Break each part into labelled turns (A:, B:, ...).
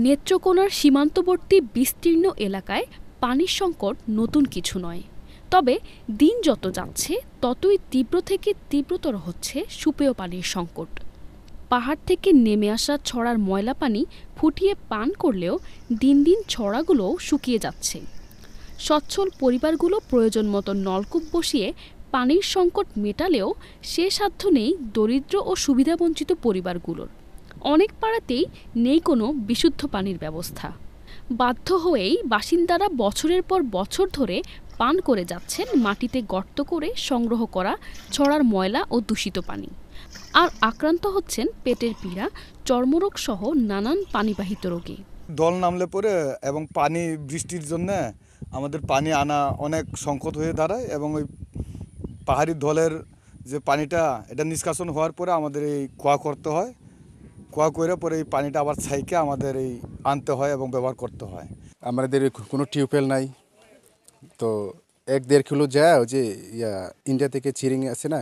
A: নেত্রকোনার সীমান্তবর্তী বিস্তীর্ণ এলাকায় পানির সংকট নতুন কিছু নয়। তবে দিন যত যাচ্ছে ততই তীব্র থেকে তীব্রতর হচ্ছে সুপেয় পানির সংকট। পাহাড় থেকে নেমে আসা ছড়ার ময়লা পানি ফুটিয়ে পান করলেও দিন দিন ছড়াগুলোও শুকিয়ে যাচ্ছে। সচ্ছল পরিবারগুলো প্রয়োজন মতো নলকূপ বসিয়ে পানির সংকট মেটালেও সে সাধ্য নেই দরিদ্র ও সুবিধাবঞ্চিত পরিবারগুলোর। অনেক পাড়াতেই নেই কোনো বিশুদ্ধ পানির ব্যবস্থা। বাধ্য হয়েই বাসিন্দারা বছরের পর বছর ধরে পান করে যাচ্ছেন মাটিতে গর্ত করে সংগ্রহ করা ছড়ার ময়লা ও দূষিত পানি। আর আক্রান্ত হচ্ছেন পেটের পীড়া, চর্মরোগ সহ নানান পানিবাহিত রোগে।
B: দল নামলে পরে এবং পানি বৃষ্টির জন্য আমাদের পানি আনা অনেক সংকট হয়ে দাঁড়ায় এবং ওই পাহাড়ি দলের যে পানিটা এটা নিষ্কাশন হওয়ার পরে আমাদের এই কুয়া করতে হয়। কুয়া করে পরে এই পানিটা আবার ছাইকে আমাদের এই আনতে হয় এবং ব্যবহার করতে হয়।
C: আমাদের কোনো টিউবওয়েল নাই, তো 1-1.5 কিলো যায় ওই যে ইন্ডিয়া থেকে চিরিং আছে না,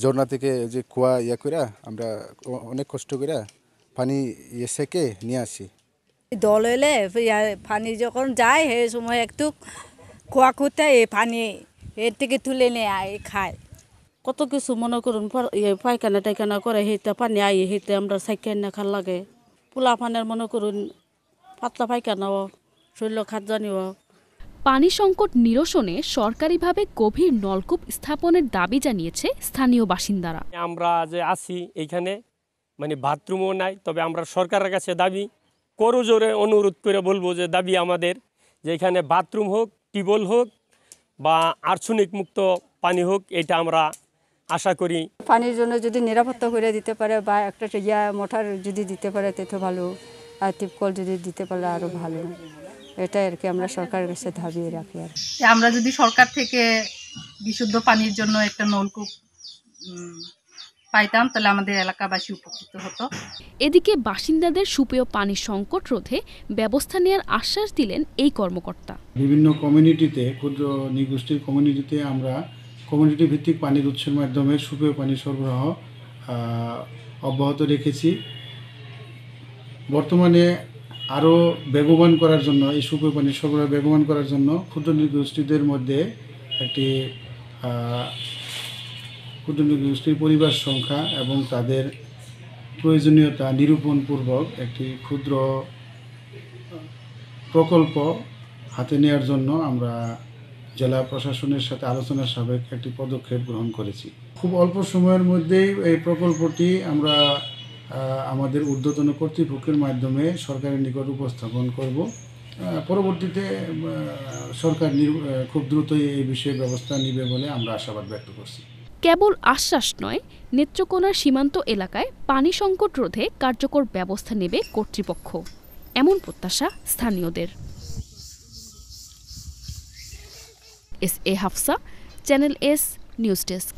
C: ঝর্ণা থেকে যে কুয়া করে আমরা অনেক কষ্ট করে পানি সেকে নিয়ে আসি।
D: দল এলে পানি যখন যায় সেই সময় একটু কুয়া করতে এই পানি এর থেকে তুলে নিয়ে খায়।
E: কত কিছু মনে করুন পায়খানা টাইখানা করে সেইটা পানি আই সেইটা আমরা সাইকেল না খাল লাগে। পোলা পানের মনে করুন পাতলা পায়খানাও শরীর খাত জানিও।
A: পানি সংকট নিরসনে সরকারিভাবে গভীর নলকূপ স্থাপনের দাবি জানিয়েছে স্থানীয় বাসিন্দারা।
F: আমরা যে আছি এইখানে মানে বাথরুমও নাই, তবে আমরা সরকারের কাছে দাবি করজোরে অনুরোধ করে বলবো যে দাবি আমাদের যে এখানে বাথরুম হোক, টিউবওয়েল হোক বা আর্সেনিক মুক্ত পানি হোক, এটা আমরা আশা করি।
D: পানির জন্য যদি নিরাপত্তা করে দিতে পারে বা একটা মোটর যদি দিতে পারে তো ভালো, আর টিপকল যদি দিতে পারলে আরও ভালো। এটাই আর কি আমরা সরকারের কাছে দাবিয়ে রাখি। আর
G: আমরা যদি সরকার থেকে বিশুদ্ধ পানির জন্য একটা নলকূপ পাইতাম তাহলে আমাদের এলাকাবাসী উপকৃত হতো।
A: এদিকে বাসিন্দাদের সুপেয় পানির সংকট রোধে ব্যবস্থা নেওয়ার আশ্বাস দিলেন এই কর্মকর্তা।
H: বিভিন্ন কমিউনিটিতে, ক্ষুদ্র নৃগোষ্ঠীর কমিউনিটিতে আমরা কমিউনিটি ভিত্তিক পানির উৎসের মাধ্যমে সুপেয় পানি সরবরাহ অব্যাহত রেখেছি। বর্তমানে আরও বেগবান করার জন্য, এই সুপেয় পানি সরবরাহ বেগবান করার জন্য ক্ষুদ্র নৃগোষ্ঠীদের মধ্যে একটি ক্ষুদ্র নৃগোষ্ঠীর পরিবার সংখ্যা এবং তাদের প্রয়োজনীয়তা নিরূপণপূর্বক একটি ক্ষুদ্র প্রকল্প হাতে নেওয়ার জন্য আমরা জেলা প্রশাসনের সাথে আলোচনার সাপেক্ষে একটি পদক্ষেপ গ্রহণ করেছি। খুব অল্প সময়ের মধ্যেই এই প্রকল্পটি আমরা আমাদের ঊর্ধ্বতন কর্তৃপক্ষের মাধ্যমে সরকারের নিকট উপস্থাপন করব। পরবর্তীতে সরকার খুব দ্রুতই এই বিষয়ে ব্যবস্থা নেবে বলে আমরা আশাবাদ ব্যক্ত করছি।
A: কেবল আশ্বাস নয়, নেত্রকোনার সীমান্ত এলাকায় পানি সংকট রোধে কার্যকর ব্যবস্থা নেবে কর্তৃপক্ষ, এমন প্রত্যাশা স্থানীয়দের। S A Hafsa, channel S news desk.